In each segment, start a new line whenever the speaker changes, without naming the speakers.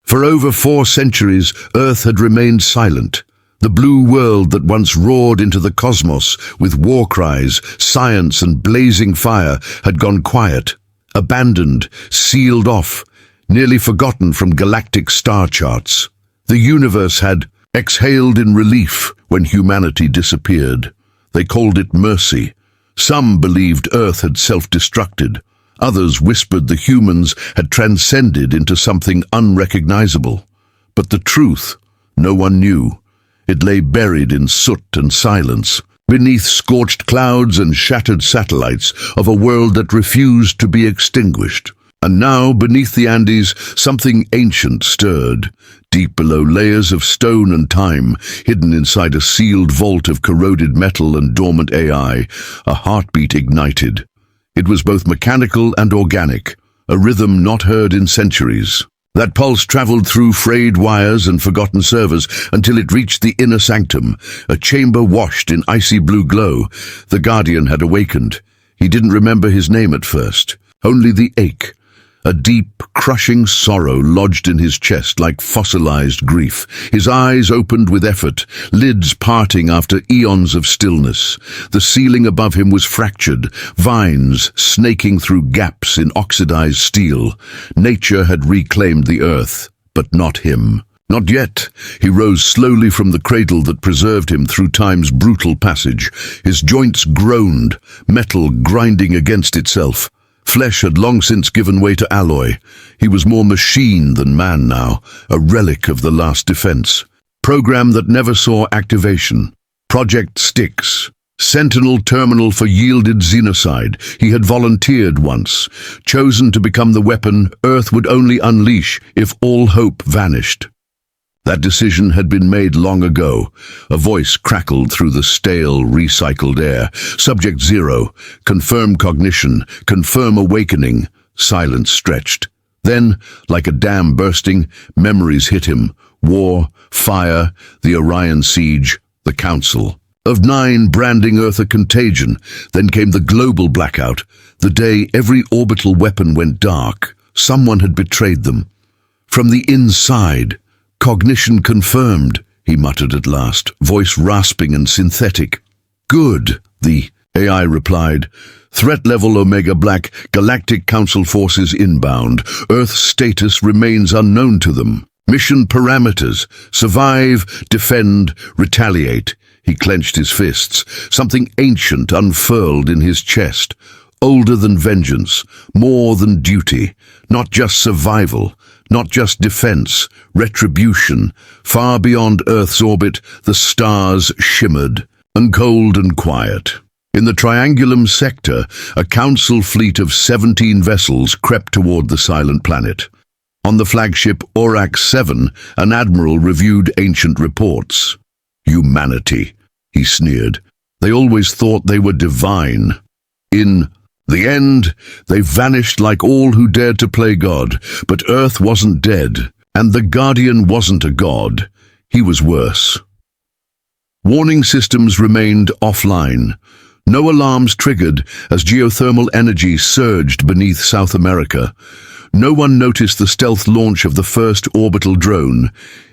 For over 4 centuries, Earth had remained silent. The blue world that once roared into the cosmos with war cries, science and blazing fire had gone quiet, abandoned, sealed off, nearly forgotten from galactic star charts. The universe had exhaled in relief when humanity disappeared. They called it mercy. Some believed Earth had self-destructed. Others whispered the humans had transcended into something unrecognizable. But the truth, no one knew. It lay buried in soot and silence, beneath scorched clouds and shattered satellites of a world that refused to be extinguished. And now, beneath the Andes, something ancient stirred. Deep below layers of stone and time, hidden inside a sealed vault of corroded metal and dormant AI, a heartbeat ignited. It was both mechanical and organic, a rhythm not heard in centuries. That pulse traveled through frayed wires and forgotten servers until it reached the inner sanctum, a chamber washed in icy blue glow. The Guardian had awakened. He didn't remember his name at first, only the ache. A deep, crushing sorrow lodged in his chest like fossilized grief. His eyes opened with effort, lids parting after eons of stillness. The ceiling above him was fractured, vines snaking through gaps in oxidized steel. Nature had reclaimed the earth, but not him. Not yet. He rose slowly from the cradle that preserved him through time's brutal passage. His joints groaned, metal grinding against itself. Flesh had long since given way to alloy. He was more machine than man now, a relic of the last defense. Program that never saw activation. Project Styx. Sentinel terminal for yielded xenocide. He had volunteered once, chosen to become the weapon Earth would only unleash if all hope vanished. That decision had been made long ago. A voice crackled through the stale, recycled air. Subject 0. Confirm cognition. Confirm awakening. Silence stretched. Then, like a dam bursting, memories hit him. War, fire, the Orion siege, the Council. Of 9 branding Earth a contagion. Then came the global blackout. The day every orbital weapon went dark. Someone had betrayed them. From the inside. Cognition confirmed, he muttered at last, voice rasping and synthetic. Good, the AI replied. Threat level Omega Black, Galactic Council forces inbound. Earth status remains unknown to them. Mission parameters, survive, defend, retaliate. He clenched his fists. Something ancient unfurled in his chest. Older than vengeance, more than duty, not just survival. Not just defense, retribution. Far beyond Earth's orbit, the stars shimmered, and cold and quiet. In the Triangulum sector, a council fleet of 17 vessels crept toward the silent planet. On the flagship Orcs 7, an admiral reviewed ancient reports. Humanity, he sneered. They always thought they were divine. In the end, they vanished like all who dared to play God, but Earth wasn't dead, and the Guardian wasn't a god. He was worse. Warning systems remained offline. No alarms triggered as geothermal energy surged beneath South America. No one noticed the stealth launch of the first orbital drone,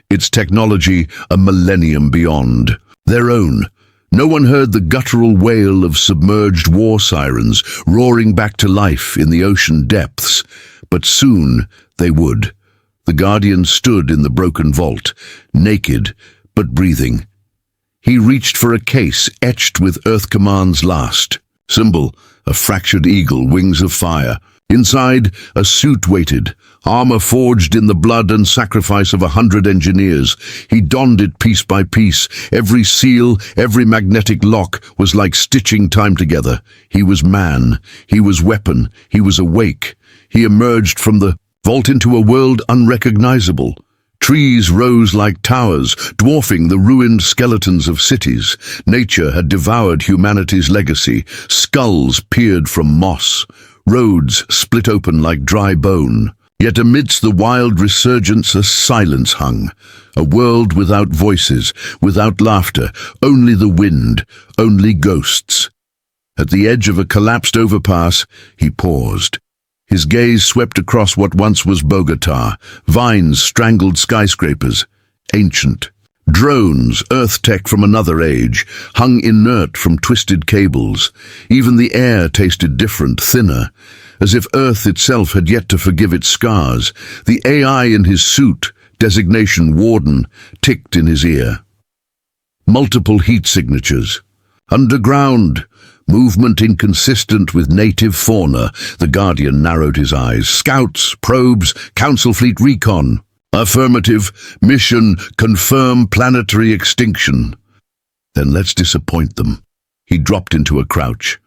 its technology a millennium beyond. Their own. No one heard the guttural wail of submerged war sirens roaring back to life in the ocean depths, but soon they would. The Guardian stood in the broken vault, naked but breathing. He reached for a case etched with Earth Command's last. Symbol, a fractured eagle, wings of fire. Inside, a suit waited, armor forged in the blood and sacrifice of 100 engineers. He donned it piece by piece. Every seal, every magnetic lock was like stitching time together. He was man. He was weapon. He was awake. He emerged from the vault into a world unrecognizable. Trees rose like towers, dwarfing the ruined skeletons of cities. Nature had devoured humanity's legacy. Skulls peered from moss. Roads split open like dry bone. Yet amidst the wild resurgence a silence hung. A world without voices, without laughter, only the wind, only ghosts. At the edge of a collapsed overpass, he paused. His gaze swept across what once was Bogota. Vines strangled skyscrapers. Ancient. Drones, Earth tech from another age, hung inert from twisted cables. Even the air tasted different, thinner, as if Earth itself had yet to forgive its scars. The AI in his suit, designation Warden, ticked in his ear. Multiple heat signatures. Underground. Movement inconsistent with native fauna. The Guardian narrowed his eyes. Scouts, probes, Council Fleet recon. Affirmative. Mission, confirm planetary extinction. Then let's disappoint them. He dropped into a crouch.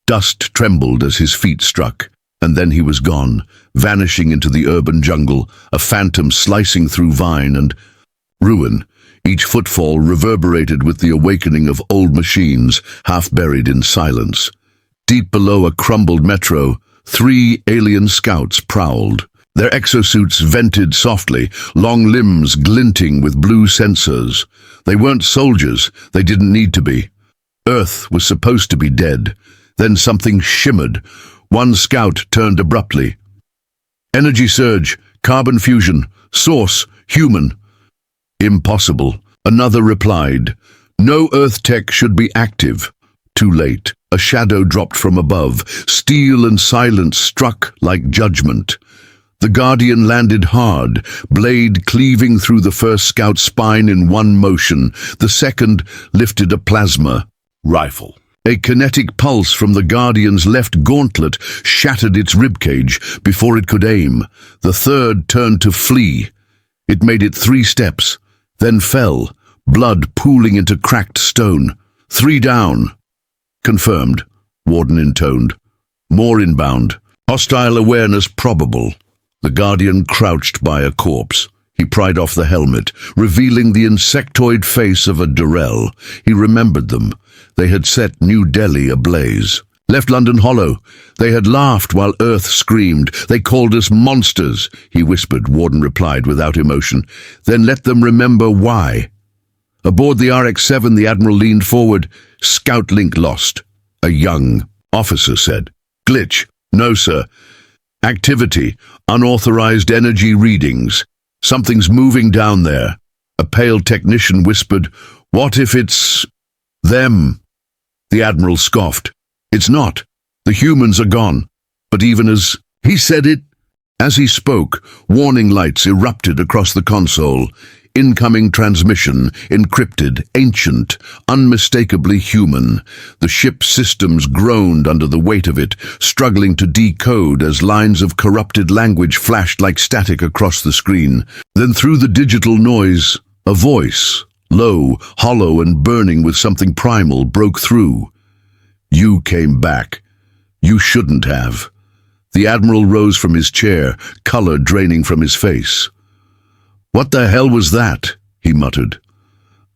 Dust trembled as his feet struck, and then he was gone, vanishing into the urban jungle, a phantom slicing through vine and ruin. Each footfall reverberated with the awakening of old machines, half buried in silence. Deep below a crumbled metro, 3 alien scouts prowled. Their exosuits vented softly, long limbs glinting with blue sensors. They weren't soldiers, they didn't need to be. Earth was supposed to be dead. Then something shimmered. One scout turned abruptly. Energy surge, carbon fusion, source, human. Impossible. Another replied. No Earth tech should be active. Too late. A shadow dropped from above. Steel and silence struck like judgment. The Guardian landed hard, blade cleaving through the first scout's spine in one motion. The second lifted a plasma rifle. A kinetic pulse from the Guardian's left gauntlet shattered its ribcage before it could aim. The third turned to flee. It made it 3 steps, then fell, blood pooling into cracked stone. 3 down. Confirmed, Warden intoned. More inbound. Hostile awareness probable. The Guardian crouched by a corpse. He pried off the helmet, revealing the insectoid face of a Durrell. He remembered them. They had set New Delhi ablaze. Left London hollow. They had laughed while Earth screamed. They called us monsters, he whispered. Warden replied without emotion. Then let them remember why. Aboard the RX-7, the Admiral leaned forward. Scout link lost. A young officer said. Glitch. No, sir. Activity. Unauthorized energy readings. Something's moving down there. A pale technician whispered, What if it's them? The Admiral scoffed. It's not. The humans are gone. But even as he said it, as he spoke, warning lights erupted across the console. Incoming transmission, encrypted, ancient, unmistakably human. The ship's systems groaned under the weight of it, struggling to decode as lines of corrupted language flashed like static across the screen. Then through the digital noise, a voice, low, hollow and burning with something primal, broke through. You came back. You shouldn't have. The Admiral rose from his chair, color draining from his face. What the hell was that? He muttered.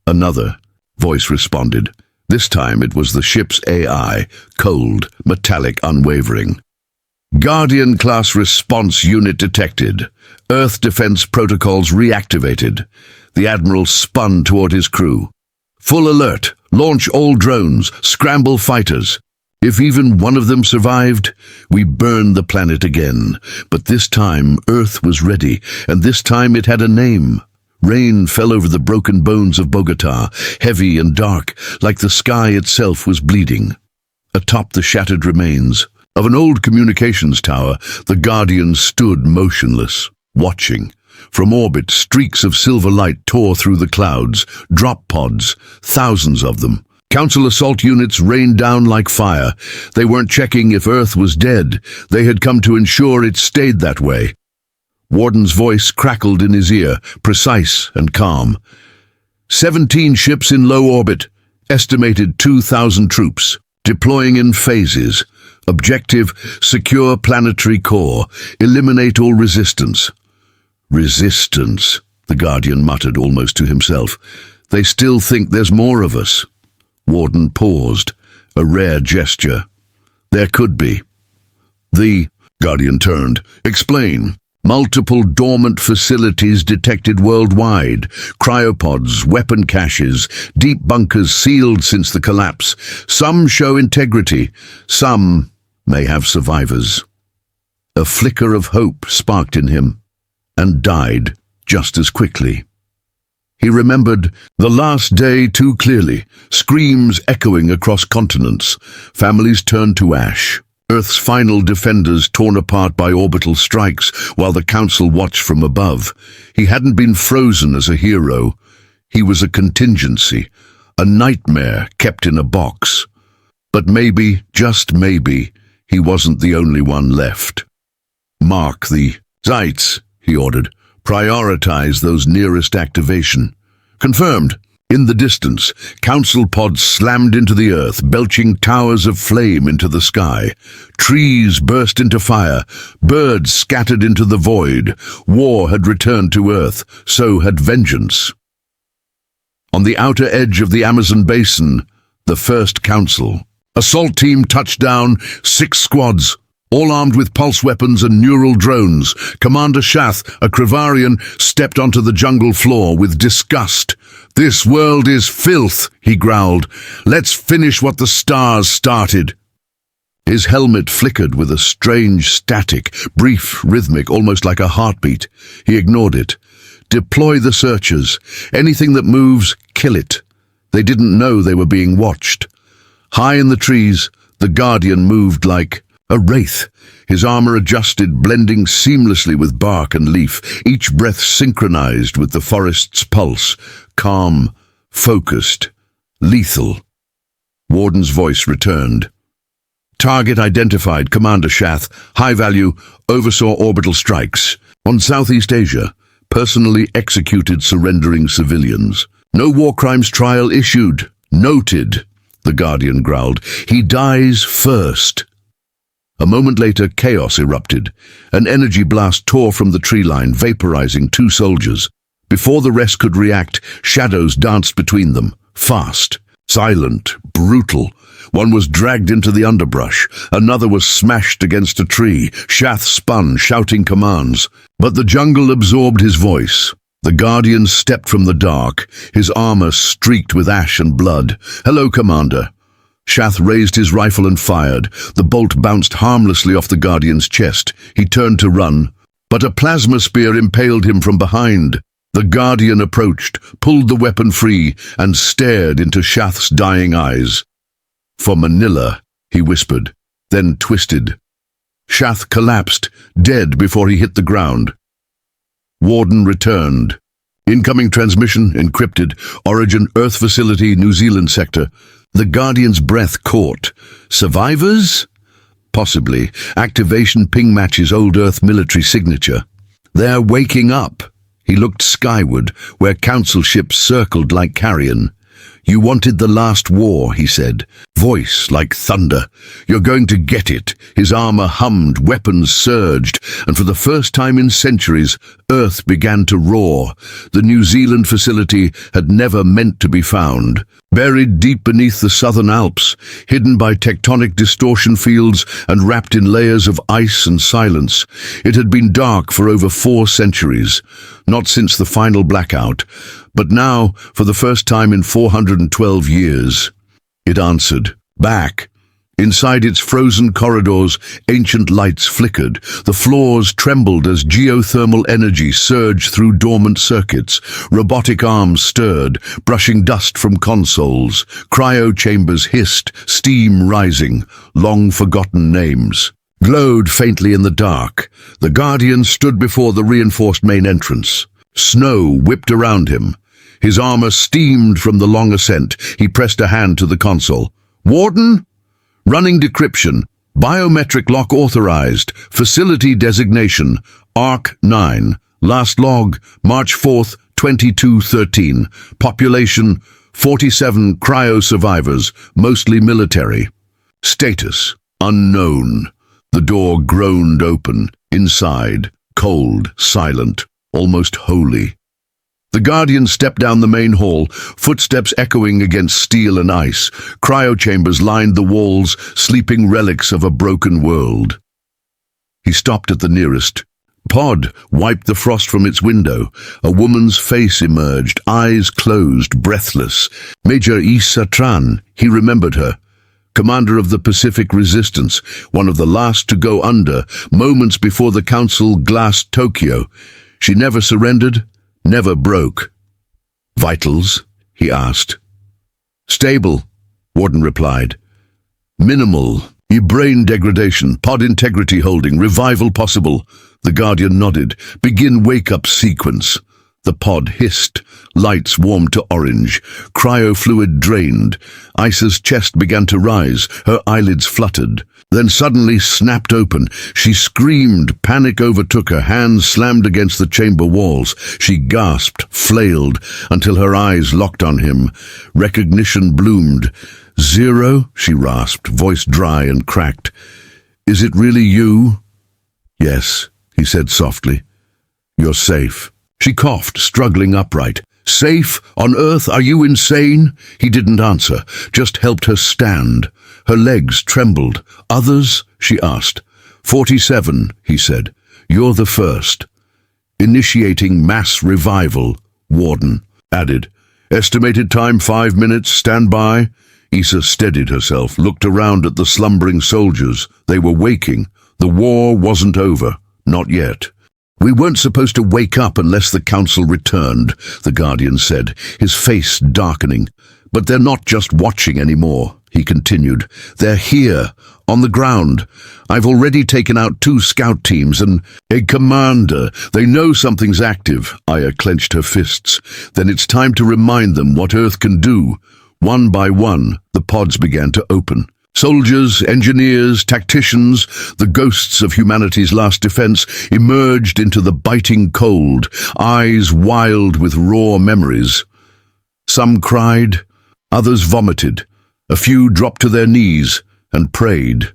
Another voice responded. This time it was the ship's AI, cold, metallic, unwavering. Guardian-class response unit detected. Earth defense protocols reactivated. The Admiral spun toward his crew. Full alert. Launch all drones. Scramble fighters. If even one of them survived, we burned the planet again. But this time, Earth was ready, and this time it had a name. Rain fell over the broken bones of Bogota, heavy and dark, like the sky itself was bleeding. Atop the shattered remains of an old communications tower, the Guardian stood motionless, watching. From orbit, streaks of silver light tore through the clouds, drop pods, thousands of them. Council assault units rained down like fire. They weren't checking if Earth was dead. They had come to ensure it stayed that way. Warden's voice crackled in his ear, precise and calm. 17 ships in low orbit. Estimated 2,000 troops. Deploying in phases. Objective, secure planetary core. Eliminate all resistance. Resistance, the Guardian muttered almost to himself. They still think there's more of us. Warden paused, a rare gesture. There could be. The Guardian turned. Explain. Multiple dormant facilities detected worldwide. Cryopods, weapon caches, deep bunkers sealed since the collapse. Some show integrity. Some may have survivors. A flicker of hope sparked in him, and died just as quickly. He remembered the last day too clearly, screams echoing across continents, families turned to ash, Earth's final defenders torn apart by orbital strikes while the Council watched from above. He hadn't been frozen as a hero. He was a contingency, a nightmare kept in a box. But maybe, just maybe, he wasn't the only one left. "Mark the sites," he ordered. "Prioritize those nearest activation." "Confirmed." In the distance, Council pods slammed into the earth, belching towers of flame into the sky. Trees burst into fire, birds scattered into the void. War had returned to Earth, so had vengeance. On the outer edge of the Amazon basin, the First Council. Assault team touched down, 6 squads, all armed with pulse weapons and neural drones. Commander Shath, a Krivarian, stepped onto the jungle floor with disgust. "This world is filth," he growled. "Let's finish what the stars started." His helmet flickered with a strange static, brief, rhythmic, almost like a heartbeat. He ignored it. "Deploy the searchers. Anything that moves, kill it." They didn't know they were being watched. High in the trees, the Guardian moved like a wraith, his armor adjusted, blending seamlessly with bark and leaf, each breath synchronized with the forest's pulse, calm, focused, lethal. Warden's voice returned. "Target identified, Commander Shath. High value, oversaw orbital strikes. On Southeast Asia, personally executed surrendering civilians. No war crimes trial issued. Noted," the Guardian growled. "He dies first." A moment later, chaos erupted. An energy blast tore from the tree line, vaporizing 2 soldiers. Before the rest could react, shadows danced between them, fast, silent, brutal. One was dragged into the underbrush, another was smashed against a tree. Shath spun, shouting commands. But the jungle absorbed his voice. The Guardian stepped from the dark, his armor streaked with ash and blood. "Hello, Commander." Shath raised his rifle and fired. The bolt bounced harmlessly off the Guardian's chest. He turned to run, but a plasma spear impaled him from behind. The Guardian approached, pulled the weapon free, and stared into Shath's dying eyes. "For Manila," he whispered, then twisted. Shath collapsed, dead before he hit the ground. Warden returned. "Incoming transmission encrypted. Origin Earth Facility, New Zealand sector." The Guardian's breath caught. "Survivors?" "Possibly. Activation ping matches old Earth military signature." "They're waking up." He looked skyward, where Council ships circled like carrion. "You wanted the last war," he said, voice like thunder. "You're going to get it." His armor hummed, weapons surged, and for the first time in centuries, Earth began to roar. The New Zealand facility had never meant to be found. Buried deep beneath the southern Alps, hidden by tectonic distortion fields and wrapped in layers of ice and silence, it had been dark for over 4 centuries, not since the final blackout, but now, for the first time in 412 years, it answered back. Inside its frozen corridors, ancient lights flickered. The floors trembled as geothermal energy surged through dormant circuits. Robotic arms stirred, brushing dust from consoles. Cryo chambers hissed, steam rising. Long-forgotten names glowed faintly in the dark. The Guardian stood before the reinforced main entrance. Snow whipped around him. His armor steamed from the long ascent. He pressed a hand to the console. "Warden?" "Running decryption. Biometric lock authorized. Facility designation. ARC 9. Last log, March 4th, 2213. Population, 47 cryo survivors, mostly military. Status, unknown." The door groaned open. Inside, cold, silent, almost holy. The Guardian stepped down the main hall, footsteps echoing against steel and ice. Cryochambers lined the walls, sleeping relics of a broken world. He stopped at the nearest. Pod wiped the frost from its window. A woman's face emerged, eyes closed, breathless. Major Issa Tran, he remembered her. commander of the Pacific Resistance, one of the last to go under, moments before the Council glassed Tokyo. She never surrendered, never broke. Vitals? He asked. Stable, Warden replied. Minimal. Brain degradation, pod integrity holding, revival possible. The Guardian nodded. Begin wake-up sequence. The pod hissed. Lights warmed to orange. Cryofluid drained. Isa's chest began to rise. Her eyelids fluttered. Then suddenly snapped open. She screamed. Panic overtook her. Hands slammed against the chamber walls. She gasped, flailed, until her eyes locked on him. Recognition bloomed. Zero? She rasped, voice dry and cracked. Is it really you? Yes, he said softly. You're safe. She coughed, struggling upright. Safe? On Earth? Are you insane? He didn't answer, just helped her stand. Her legs trembled. Others? She asked. 47, he said. You're the first. Initiating mass revival, Warden added. Estimated time 5 minutes, stand by. Isa steadied herself, looked around at the slumbering soldiers. They were waking. The war wasn't over. Not yet. We weren't supposed to wake up unless the Council returned, the Guardian said, his face darkening. But they're not just watching anymore, he continued. They're here, on the ground. I've already taken out 2 scout teams and a commander. They know something's active. Aya clenched her fists. Then it's time to remind them what Earth can do. One by one, the pods began to open. Soldiers, engineers, tacticians, the ghosts of humanity's last defense, emerged into the biting cold, eyes wild with raw memories. Some cried, others vomited. A few dropped to their knees and prayed.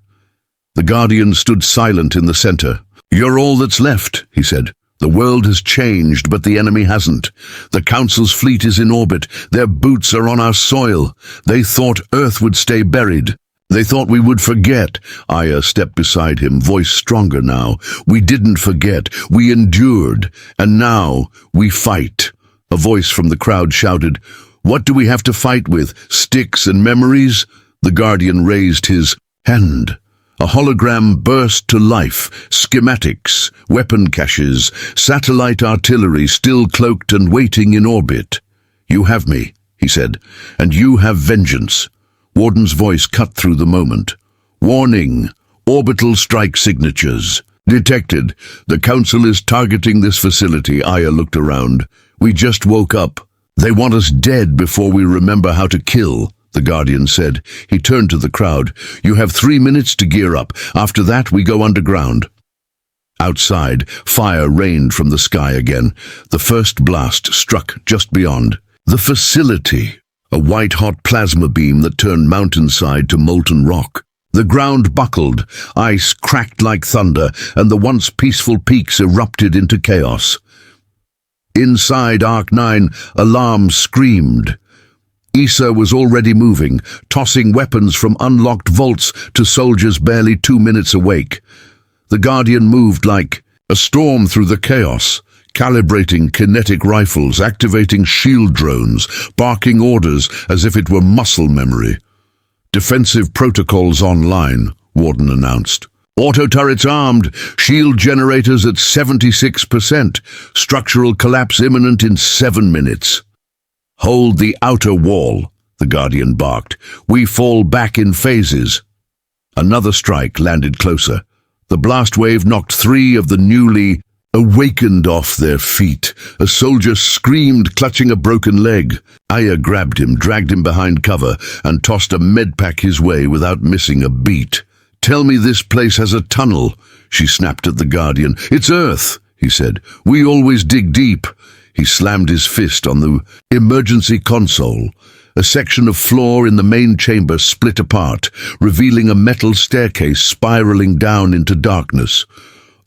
The Guardian stood silent in the center. You're all that's left, he said. The world has changed, but the enemy hasn't. The Council's fleet is in orbit. Their boots are on our soil. They thought Earth would stay buried. They thought we would forget. Aya stepped beside him, voice stronger now. We didn't forget. We endured. And now we fight. A voice from the crowd shouted, What do we have to fight with? Sticks and memories? The Guardian raised his hand. A hologram burst to life. Schematics, weapon caches, satellite artillery still cloaked and waiting in orbit. You have me, he said, and you have vengeance. Warden's voice cut through the moment. Warning, orbital strike signatures. Detected. The Council is targeting this facility. Aya looked around. We just woke up. They want us dead before we remember how to kill, the Guardian said. He turned to the crowd. You have 3 minutes to gear up. After that, we go underground. Outside, fire rained from the sky again. The first blast struck just beyond. The facility. A white-hot plasma beam that turned mountainside to molten rock. The ground buckled, ice cracked like thunder, and the once peaceful peaks erupted into chaos. Inside Arc 9, alarms screamed. Isa was already moving, tossing weapons from unlocked vaults to soldiers barely 2 minutes awake. The Guardian moved like a storm through the chaos, calibrating kinetic rifles, activating shield drones, barking orders as if it were muscle memory. Defensive protocols online, Warden announced. Auto turrets armed, shield generators at 76%, structural collapse imminent in 7 minutes. Hold the outer wall, the Guardian barked. We fall back in phases. Another strike landed closer. The blast wave knocked 3 of the newly awakened off their feet. A soldier screamed, clutching a broken leg. Aya grabbed him, dragged him behind cover, and tossed a medpack his way without missing a beat. Tell me this place has a tunnel, she snapped at the Guardian. It's Earth, he said. We always dig deep. He slammed his fist on the emergency console. A section of floor in the main chamber split apart, revealing a metal staircase spiraling down into darkness.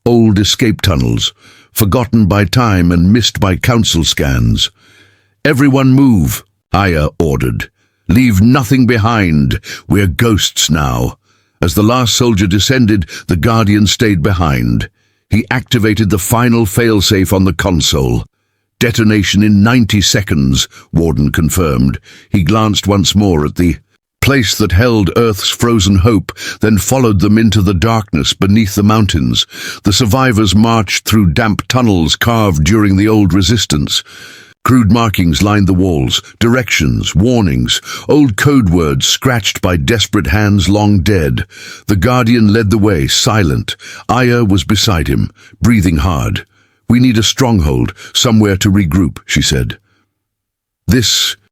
Old escape tunnels, forgotten by time and missed by Council scans. Everyone move, Aya ordered. Leave nothing behind. We're ghosts now. As the last soldier descended, the Guardian stayed behind. He activated the final failsafe on the console. Detonation in 90 seconds, Warden confirmed. He glanced once more at the place that held Earth's frozen hope, then followed them into the darkness beneath the mountains. The survivors marched through damp tunnels carved during the old resistance. Crude markings lined the walls, directions, warnings, old code words scratched by desperate hands long dead. The Guardian led the way, silent. Aya was beside him, breathing hard. "We need a stronghold, somewhere to regroup," she said.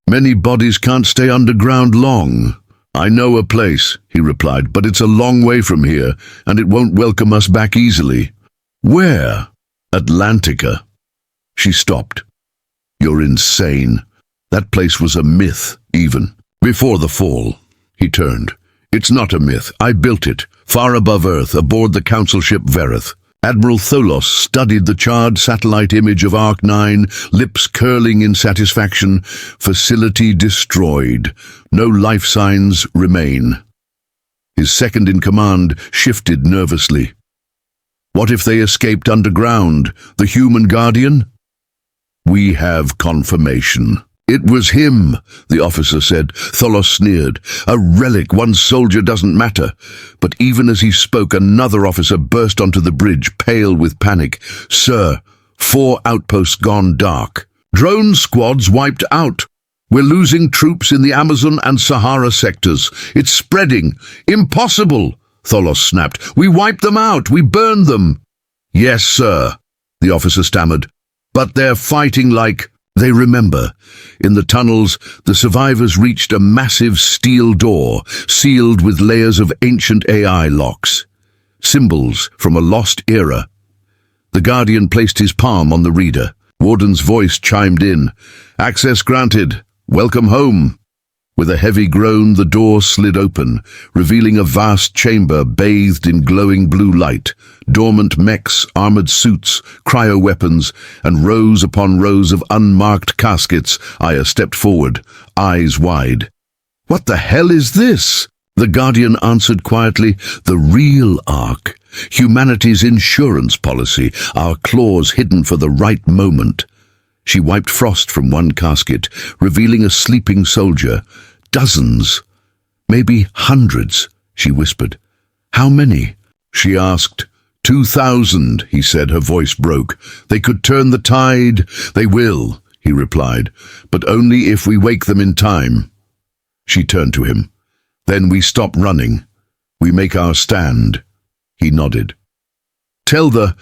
"Many bodies can't stay underground long." "I know a place," he replied, "but it's a long way from here, and it won't welcome us back easily." "Where?" "Atlantica." She stopped. "You're insane. That place was a myth, even before the fall." He turned. "It's not a myth. I built it, far above Earth, aboard the Council ship Verith." Admiral Tholos studied the charred satellite image of Arc-9, lips curling in satisfaction. "Facility destroyed. No life signs remain." His second-in-command shifted nervously. "What if they escaped underground? The human Guardian?" "We have confirmation." "It was him," the officer said. Tholos sneered. "A relic, one soldier doesn't matter." But even as he spoke, another officer burst onto the bridge, pale with panic. "Sir, 4 outposts gone dark. Drone squads wiped out. We're losing troops in the Amazon and Sahara sectors. It's spreading. Impossible!" Tholos snapped. "We wiped them out. We burned them." "Yes, sir," the officer stammered. "But they're fighting like..." They remember. In the tunnels, the survivors reached a massive steel door, sealed with layers of ancient AI locks. Symbols from a lost era. The Guardian placed his palm on the reader. Warden's voice chimed in. "Access granted. Welcome home." With a heavy groan, the door slid open, revealing a vast chamber bathed in glowing blue light. Dormant mechs, armored suits, cryo-weapons, and rows upon rows of unmarked caskets. Aya stepped forward, eyes wide. "What the hell is this?" The Guardian answered quietly. "The real Ark. Humanity's insurance policy, our claws hidden for the right moment." She wiped frost from one casket, revealing a sleeping soldier. "Dozens, maybe hundreds," she whispered. "How many?" she asked. 2,000, he said, her voice broke. "They could turn the tide." "They will," he replied, "but only if we wake them in time." She turned to him. "Then we stop running. We make our stand." He nodded. "Tell the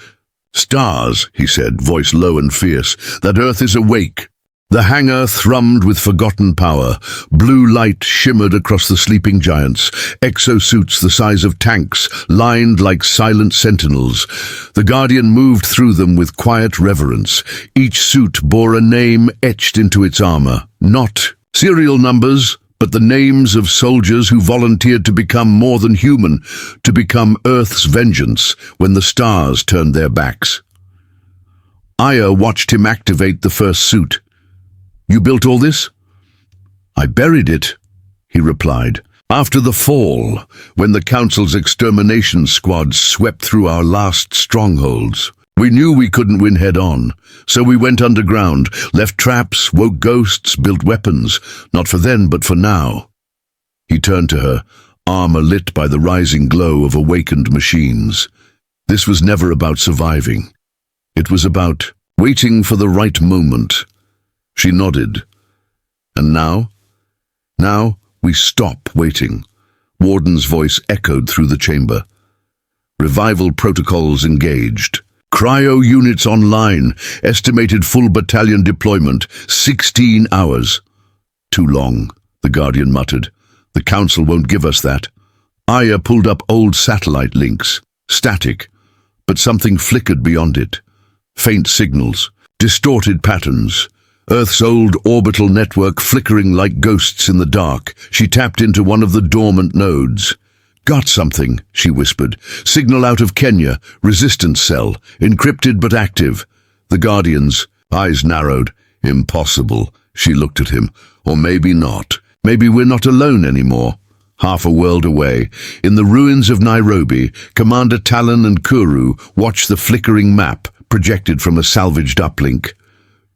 stars," he said, voice low and fierce, "that Earth is awake." The hangar thrummed with forgotten power. Blue light shimmered across the sleeping giants, exosuits the size of tanks, lined like silent sentinels. The Guardian moved through them with quiet reverence. Each suit bore a name etched into its armor. Not serial numbers, but the names of soldiers who volunteered to become more than human, to become Earth's vengeance when the stars turned their backs. Aya watched him activate the first suit. "You built all this?" "I buried it," he replied. "After the fall, when the Council's extermination squads swept through our last strongholds. We knew we couldn't win head-on, so we went underground, left traps, woke ghosts, built weapons, not for then but for now." He turned to her, armor lit by the rising glow of awakened machines. This was never about surviving. It was about waiting for the right moment. She nodded. "And now?" "Now we stop waiting." Warden's voice echoed through the chamber. "Revival protocols engaged. Cryo units online. Estimated full battalion deployment. 16 hours. "Too long," the Guardian muttered. "The Council won't give us that." Aya pulled up old satellite links. Static. But something flickered beyond it. Faint signals. Distorted patterns. Earth's old orbital network flickering like ghosts in the dark. She tapped into one of the dormant nodes. "Got something," she whispered. "Signal out of Kenya. Resistance cell. Encrypted but active." The Guardian's eyes narrowed. "Impossible." She looked at him. "Or maybe not. Maybe we're not alone anymore." Half a world away, in the ruins of Nairobi, Commander Talon and Kuru watched the flickering map projected from a salvaged uplink.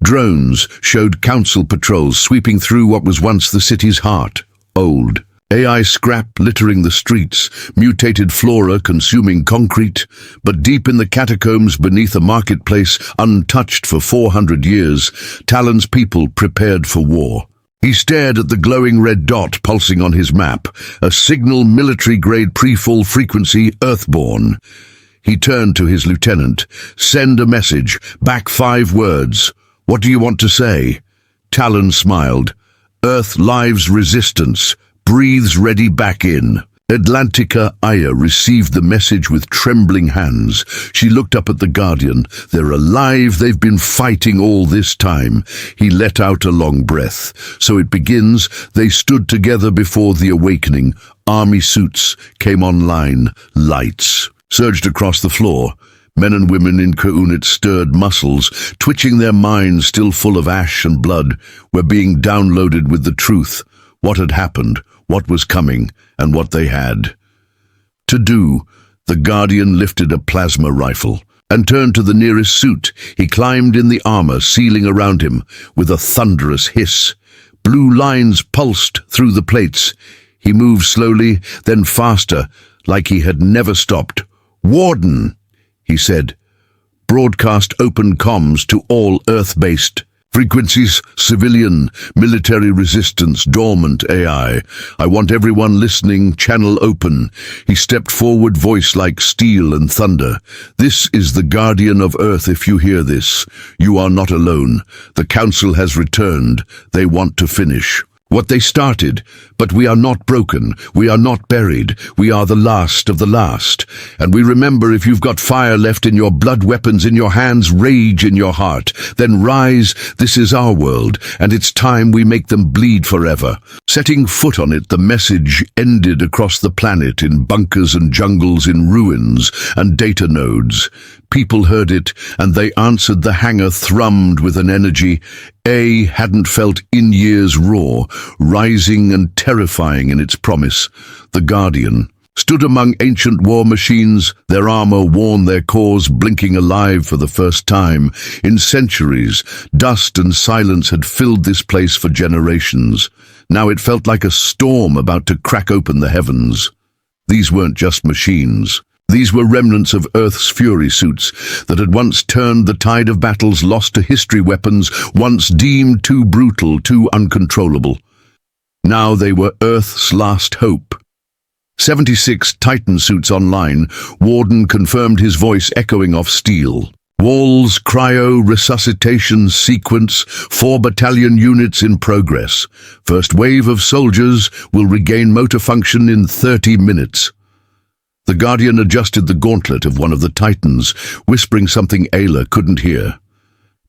Drones showed Council patrols sweeping through what was once the city's heart. Old, AI scrap littering the streets, mutated flora consuming concrete, but deep in the catacombs beneath a marketplace untouched for 400 years, Talon's people prepared for war. He stared at the glowing red dot pulsing on his map, a signal military-grade pre-fall frequency Earthborn. He turned to his lieutenant. "Send a message. Back 5 words. What do you want to say?" Talon smiled. "Earth lives resistance. Breathes ready back in." Atlantica Aya received the message with trembling hands. She looked up at the Guardian. "They're alive. They've been fighting all this time." He let out a long breath. "So it begins." They stood together before the awakening. Army suits came online. Lights surged across the floor. Men and women in Kaunit's stirred muscles, twitching their minds still full of ash and blood, were being downloaded with the truth. What had happened, what was coming, and what they had to do. The Guardian lifted a plasma rifle and turned to the nearest suit. He climbed in the armor, sealing around him with a thunderous hiss. Blue lines pulsed through the plates. He moved slowly, then faster, like he had never stopped. "Warden," he said. "Broadcast open comms to all Earth-based frequencies, civilian, military resistance, dormant AI. I want everyone listening, channel open." He stepped forward, voice like steel and thunder. "This is the Guardian of Earth. If you hear this, you are not alone. The Council has returned. They want to finish what they started, but we are not broken. We are not buried. We are the last of the last. And we remember, if you've got fire left in your blood, weapons in your hands, rage in your heart, then rise. This is our world, and it's time we make them bleed forever." Setting foot on it, the message ended across the planet in bunkers and jungles, in ruins and data nodes. People heard it, and they answered. The hangar thrummed with an energy A hadn't felt in years, raw, rising and terrifying in its promise. The Guardian stood among ancient war machines, their armor worn, their cores blinking alive for the first time. In centuries, dust and silence had filled this place for generations. Now it felt like a storm about to crack open the heavens. These weren't just machines. These were remnants of Earth's fury suits that had once turned the tide of battles, lost to history, weapons once deemed too brutal, too uncontrollable. Now they were Earth's last hope. 76 Titan suits online. Warden confirmed, his voice echoing off steel. "Walls, cryo, resuscitation sequence, 4 battalion units in progress. First wave of soldiers will regain motor function in 30 minutes. The Guardian adjusted the gauntlet of one of the Titans, whispering something Ayla couldn't hear.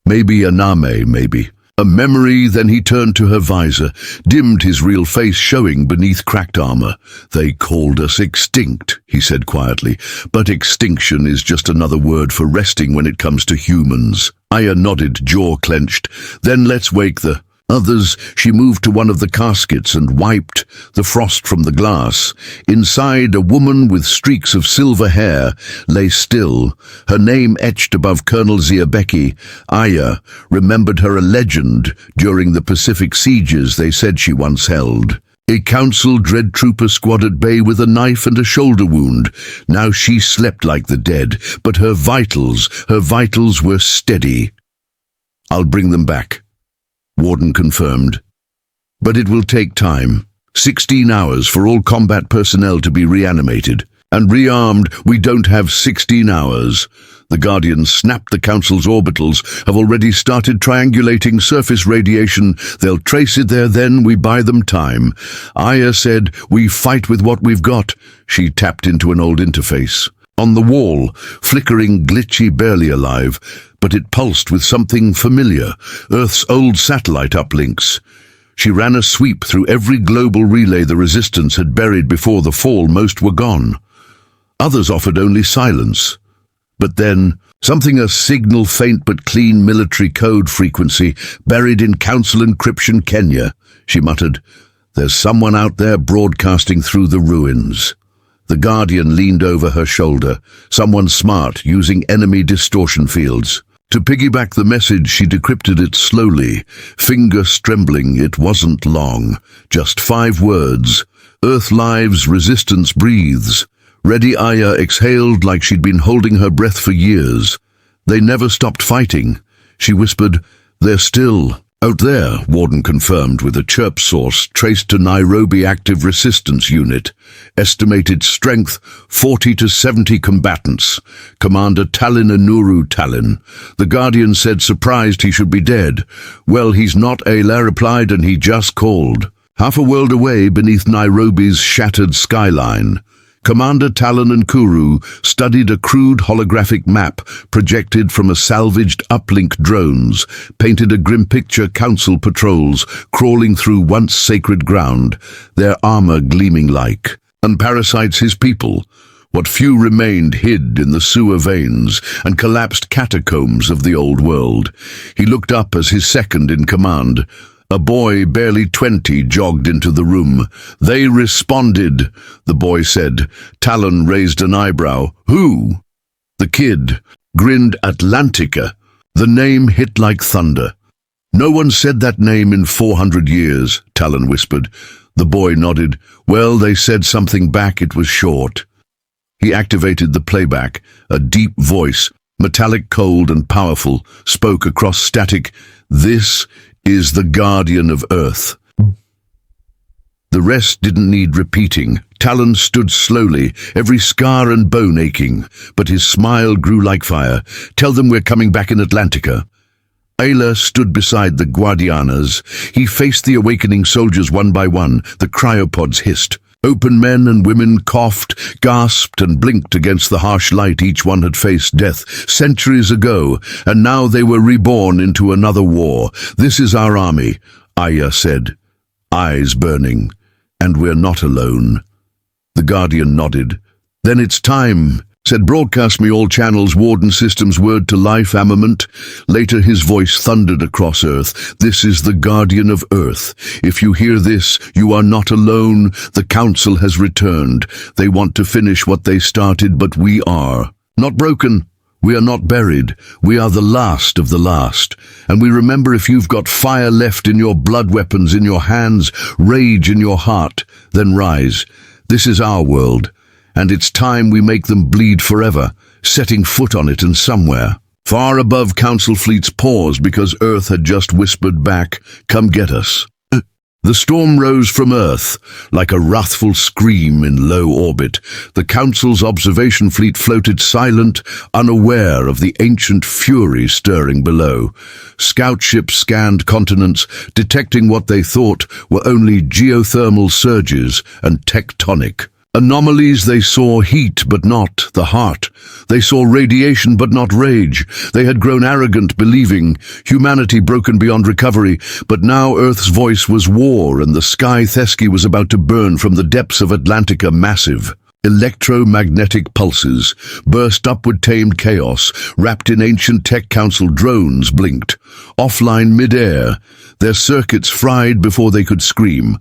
Maybe a name, maybe a memory. Then he turned to her visor, dimmed, his real face showing beneath cracked armor. "They called us extinct," he said quietly, "but extinction is just another word for resting when it comes to humans." Aya nodded, jaw clenched. "Then let's wake the others." She moved to one of the caskets and wiped the frost from the glass. Inside, a woman with streaks of silver hair lay still, her name etched above Colonel Ziabeki. Aya remembered her, a legend during the Pacific sieges they said she once held. A Council dread trooper squad at bay with a knife and a shoulder wound. Now she slept like the dead, but her vitals were steady. "I'll bring them back," Warden confirmed. "But it will take time. 16 hours for all combat personnel to be reanimated. And rearmed. We don't have 16 hours. The Guardians snapped. The Council's orbitals have already started triangulating surface radiation. They'll trace it there, then we buy them time." Aya said, "We fight with what we've got." She tapped into an old interface. On the wall, flickering, glitchy, barely alive, but it pulsed with something familiar, Earth's old satellite uplinks. She ran a sweep through every global relay the Resistance had buried before the fall. Most were gone. Others offered only silence. But then, something, a signal, faint but clean military code frequency, buried in Council encryption. "Kenya," she muttered. "There's someone out there broadcasting through the ruins." The Guardian leaned over her shoulder. Someone smart, using enemy distortion fields. To piggyback the message, she decrypted it slowly, fingers trembling. It wasn't long, just 5 words. Earth lives, resistance breathes. Ready Aya exhaled like she'd been holding her breath for years. They never stopped fighting. She whispered, "They're still." "Out there," Warden confirmed with a chirp source traced to Nairobi Active Resistance Unit. Estimated strength, 40 to 70 combatants. Commander Talin Anuru Talin. The Guardian said, surprised he should be dead. "Well, he's not," Ayla replied, "and he just called." Half a world away beneath Nairobi's shattered skyline, Commander Talon and Kuru studied a crude holographic map projected from a salvaged uplink drones, painted a grim picture council patrols crawling through once sacred ground, their armor gleaming like. And parasites his people, what few remained hid in the sewer veins and collapsed catacombs of the old world. He looked up as his second in command. A boy barely 20 jogged into the room. "They responded," the boy said. Talon raised an eyebrow. "Who?" The kid grinned. "Atlantica." The name hit like thunder. "No one said that name in 400 years, Talon whispered. The boy nodded. "Well, they said something back. It was short." He activated the playback. A deep voice, metallic, cold and powerful, spoke across static. "This is the Guardian of Earth." The rest didn't need repeating. Talon stood slowly, every scar and bone aching, but his smile grew like fire. "Tell them we're coming back in Atlantica." Ayla stood beside the Guardianas. He faced the awakening soldiers one by one. The cryopods hissed. Open men and women coughed, gasped and blinked against the harsh light. Each one had faced death centuries ago, and now they were reborn into another war. "This is our army," Aya said, eyes burning. "And we're not alone." The Guardian nodded. "Then it's time," said, "Broadcast me all channels, Warden Systems, word to life, armament." Later his voice thundered across Earth. "This is the Guardian of Earth. If you hear this, you are not alone. The Council has returned. They want to finish what they started, but we are not broken. We are not buried. We are the last of the last. And we remember, if you've got fire left in your blood, weapons in your hands, rage in your heart, then rise. This is our world. And it's time we make them bleed forever, setting foot on it, and somewhere far above Council fleets paused because Earth had just whispered back, "Come get us." The storm rose from Earth like a wrathful scream in low orbit. The Council's observation fleet floated silent, unaware of the ancient fury stirring below. Scout ships scanned continents, detecting what they thought were only geothermal surges and tectonic anomalies. They saw heat, but not the heart. They saw radiation, but not rage. They had grown arrogant, believing humanity broken beyond recovery. But now Earth's voice was war, and the sky Thesky was about to burn from the depths of Atlantica. Massive electromagnetic pulses burst upward, tamed chaos. Wrapped in ancient tech council drones blinked. Offline midair, their circuits fried before they could scream.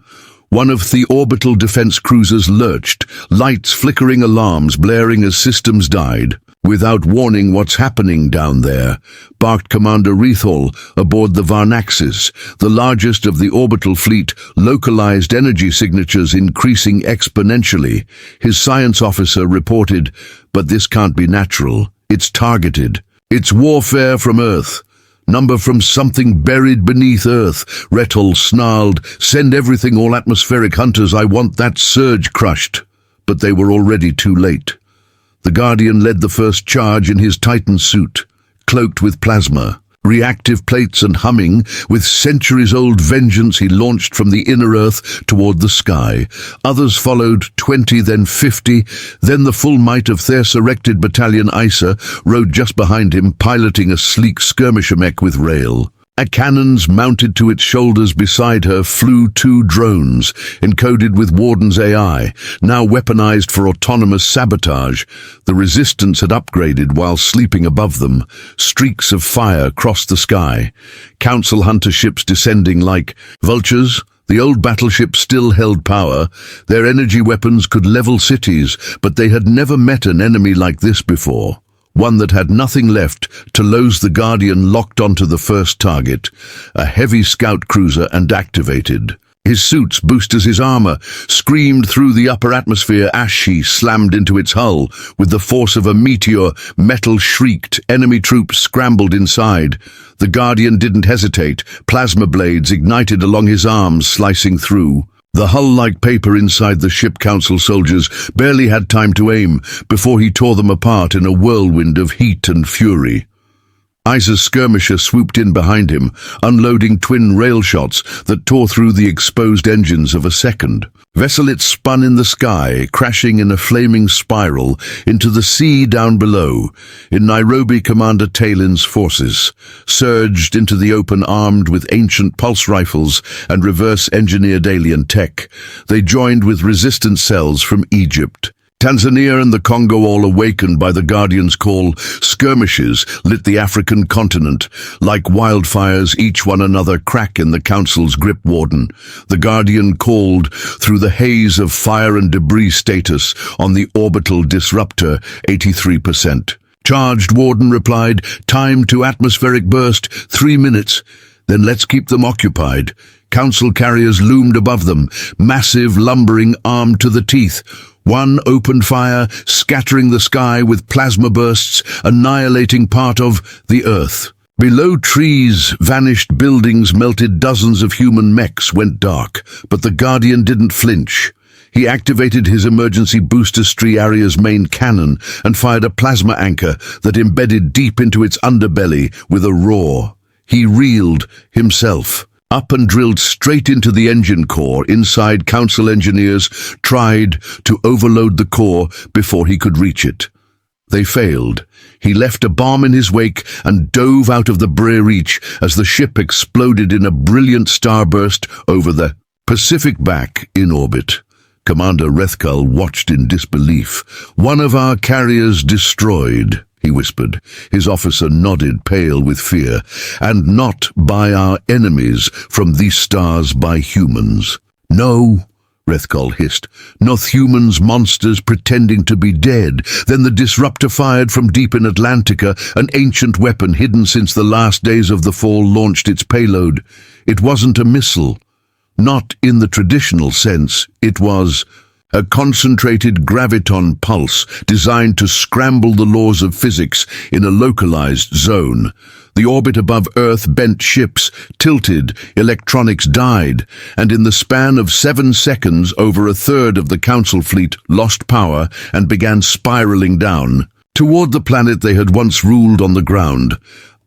One of the orbital defense cruisers lurched, lights flickering, alarms blaring as systems died. "Without warning, what's happening down there?" barked Commander Rethal aboard the Varnaxis, the largest of the orbital fleet. Localized energy signatures increasing exponentially. His science officer reported, "But this can't be natural. It's targeted. It's warfare from Earth. Number from something buried beneath Earth." Rethal snarled, "Send everything, all atmospheric hunters. I want that surge crushed." But they were already too late. The Guardian led the first charge in his Titan suit, cloaked with plasma, reactive plates and humming. With centuries-old vengeance, he launched from the inner Earth toward the sky. Others followed, 20, then 50. Then the full might of Thers erected Battalion Isa rode just behind him, piloting a sleek skirmisher mech with rail. Cannons mounted to its shoulders. Beside her flew 2 drones, encoded with Warden's AI, now weaponized for autonomous sabotage. The Resistance had upgraded while sleeping above them. Streaks of fire crossed the sky. Council hunter ships descending like vultures. The old battleships still held power. Their energy weapons could level cities, but they had never met an enemy like this before. One that had nothing left to lose. The Guardian locked onto the first target, a heavy scout cruiser, and activated. His suits boosted as his armor screamed through the upper atmosphere. Ash slammed into its hull. With the force of a meteor, metal shrieked. Enemy troops scrambled inside. The Guardian didn't hesitate. Plasma blades ignited along his arms, slicing through. The hull-like paper inside the ship Council soldiers barely had time to aim before he tore them apart in a whirlwind of heat and fury. Isa's skirmisher swooped in behind him, unloading twin rail shots that tore through the exposed engines of a second. Vesselit spun in the sky, crashing in a flaming spiral into the sea down below. In Nairobi, Commander Talin's forces surged into the open armed with ancient pulse rifles and reverse-engineered alien tech. They joined with resistance cells from Egypt. Tanzania and the Congo, all awakened by the Guardian's call, skirmishes lit the African continent. Like wildfires, each one another crack in the Council's grip. Warden, the Guardian called through the haze of fire and debris status on the orbital disruptor, 83%. Charged, Warden replied. Time to atmospheric burst, 3 minutes. Then let's keep them occupied. Council carriers loomed above them, massive, lumbering, armed to the teeth. One opened fire, scattering the sky with plasma bursts, annihilating part of the Earth. Below, trees vanished, buildings melted, dozens of human mechs went dark, but the Guardian didn't flinch. He activated his emergency booster Striaria's main cannon and fired a plasma anchor that embedded deep into its underbelly with a roar. He reeled himself up and drilled straight into the engine core. Inside, Council engineers tried to overload the core before he could reach it. They failed. He left a bomb in his wake and dove out of the Brer Reach as the ship exploded in a brilliant starburst over the Pacific. Back in orbit, Commander Rethkull watched in disbelief. One of our carriers destroyed, he whispered. His officer nodded, pale with fear. And not by our enemies from these stars, by humans. No, Rethkull hissed. Not humans, monsters pretending to be dead. Then the disruptor fired from deep in Atlantica, an ancient weapon hidden since the last days of the fall launched its payload. It wasn't a missile. Not in the traditional sense. It was a concentrated graviton pulse designed to scramble the laws of physics in a localized zone. The orbit above Earth bent ships, tilted, electronics died, and in the span of 7 seconds, over a third of the Council fleet lost power and began spiraling down toward the planet they had once ruled on the ground.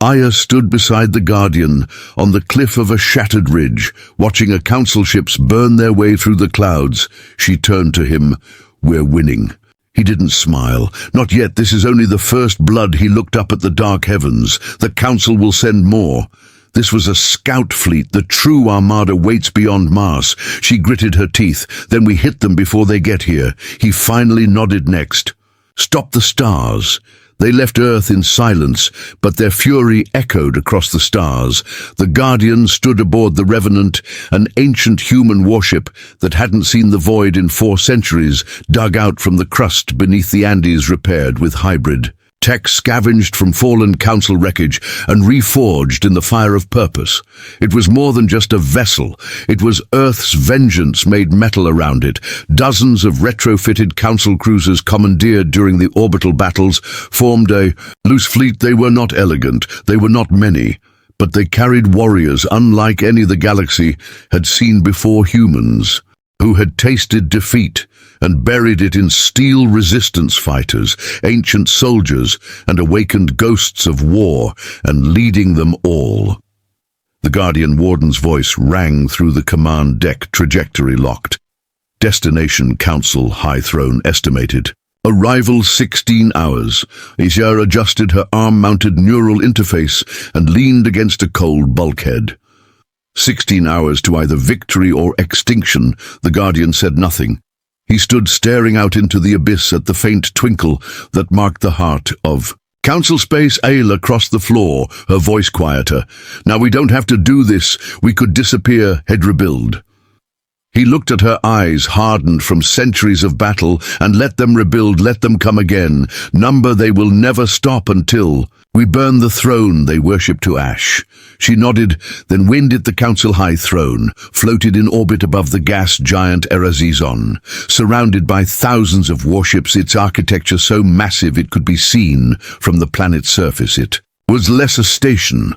Aya stood beside the Guardian on the cliff of a shattered ridge, watching a Council ships burn their way through the clouds. She turned to him. We're winning. He didn't smile. Not yet. This is only the first blood. He looked up at the dark heavens. The Council will send more. This was a scout fleet. The true armada waits beyond Mars. She gritted her teeth. Then we hit them before they get here. He finally nodded. Next. Stop the stars. They left Earth in silence, but their fury echoed across the stars. The Guardian stood aboard the Revenant, an ancient human warship that hadn't seen the void in 4 centuries, dug out from the crust beneath the Andes, repaired with hybrid tech scavenged from fallen Council wreckage and reforged in the fire of purpose. It was more than just a vessel. It was Earth's vengeance made metal around it. Dozens of retrofitted Council cruisers commandeered during the orbital battles formed a loose fleet. They were not elegant. They were not many. But they carried warriors unlike any the galaxy had seen before, humans who had tasted defeat and buried it in steel resistance fighters, ancient soldiers, and awakened ghosts of war, and leading them all. The Guardian Warden's voice rang through the command deck. Trajectory locked. Destination Council High Throne estimated. Arrival 16 hours. Isa adjusted her arm-mounted neural interface and leaned against a cold bulkhead. 16 hours to either victory or extinction. The Guardian said nothing. He stood staring out into the abyss at the faint twinkle that marked the heart of Council space. Ayla crossed the floor, her voice quieter. Now we don't have to do this. We could disappear, head rebuild. He looked at her eyes, hardened from centuries of battle, and let them rebuild, let them come again. Number they will never stop until we burn the throne they worship to ash. She nodded, then wind at the council high throne, floated in orbit above the gas giant Erazizon. Surrounded by thousands of warships, its architecture so massive it could be seen from the planet's surface. It was less a station,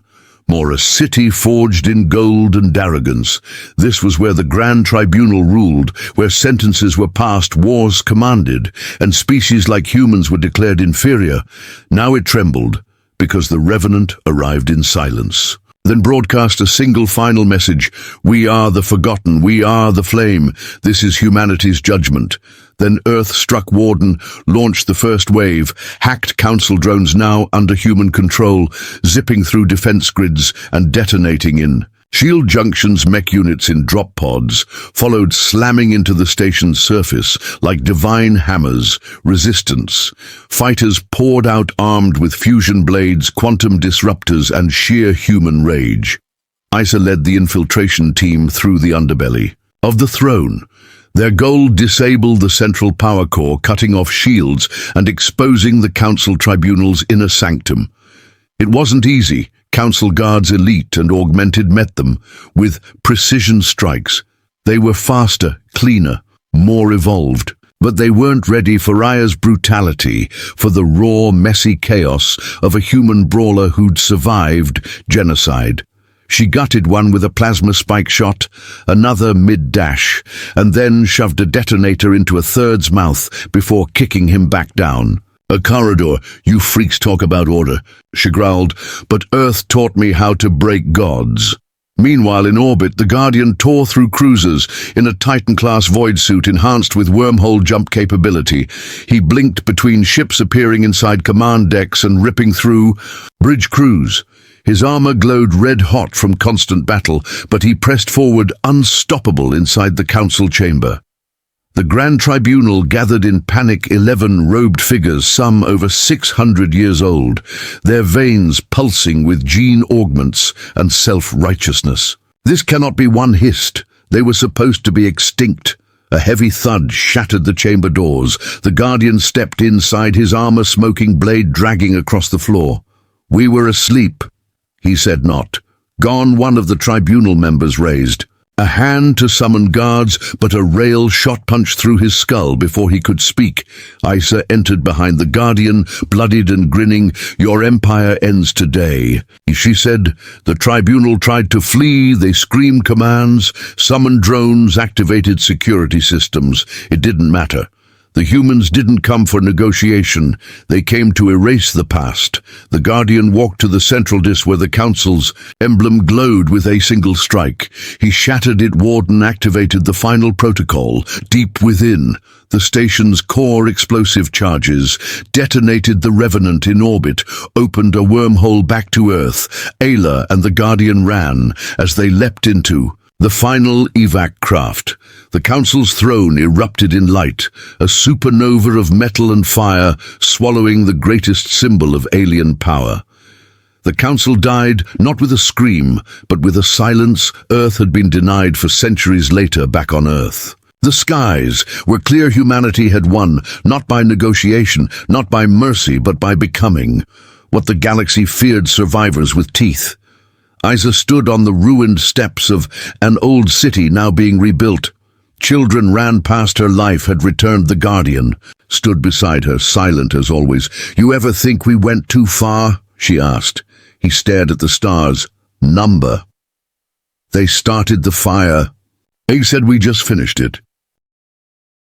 more a city forged in gold and arrogance. This was where the Grand Tribunal ruled, where sentences were passed, wars commanded, and species like humans were declared inferior. Now it trembled, because the Revenant arrived in silence. Then broadcast a single final message: "We are the forgotten, we are the flame. This is humanity's judgment." Then Earth-struck Warden launched the first wave, hacked council drones now under human control, zipping through defense grids and detonating in shield junctions. Mech units in drop pods followed, slamming into the station's surface like divine hammers. Resistance. Fighters poured out, armed with fusion blades, quantum disruptors, and sheer human rage. Isa led the infiltration team through the underbelly of the throne. Their goal: disable the central power core, cutting off shields and exposing the Council Tribunal's inner sanctum. It wasn't easy. Council guards, elite and augmented, met them with precision strikes. They were faster, cleaner, more evolved. But they weren't ready for Aya's brutality, for the raw, messy chaos of a human brawler who'd survived genocide. She gutted one with a plasma spike shot, another mid-dash, and then shoved a detonator into a third's mouth before kicking him back down. "A corridor, you freaks talk about order," she growled, "but Earth taught me how to break gods." Meanwhile, in orbit, the Guardian tore through cruisers in a Titan-class void suit enhanced with wormhole jump capability. He blinked between ships, appearing inside command decks and ripping through bridge crews. His armor glowed red-hot from constant battle, but he pressed forward, unstoppable, inside the council chamber. The Grand Tribunal gathered in panic, 11 robed figures, some over 600 years old, their veins pulsing with gene augments and self-righteousness. "This cannot be," one hissed. "They were supposed to be extinct." A heavy thud shattered the chamber doors. The Guardian stepped inside, his armor-smoking blade dragging across the floor. "We were asleep," he said. "Not gone," one of the tribunal members raised a hand to summon guards, but a rail shot punched through his skull before he could speak. Isa entered behind the Guardian, bloodied and grinning. "Your empire ends today," she said. "The tribunal tried to flee. They screamed commands, summoned drones, activated security systems. It didn't matter. The humans didn't come for negotiation. They came to erase the past." The Guardian walked to the central disk where the Council's emblem glowed with a single strike. He shattered it. Warden activated the final protocol. Deep within, the station's core explosive charges detonated the Revenant in orbit, opened a wormhole back to Earth. Ayla and the Guardian ran as they leapt into the final evac craft. The Council's throne erupted in light, a supernova of metal and fire, swallowing the greatest symbol of alien power. The Council died, not with a scream, but with a silence Earth had been denied for centuries later back on Earth. The skies were clear. Humanity had won, not by negotiation, not by mercy, but by becoming what the galaxy feared: survivors with teeth. Isa stood on the ruined steps of an old city now being rebuilt. Children ran past her. Life had returned. The Guardian stood beside her, silent as always. "You ever think we went too far?" she asked. He stared at the stars. "Number. They started the fire." "Egg said we just finished it."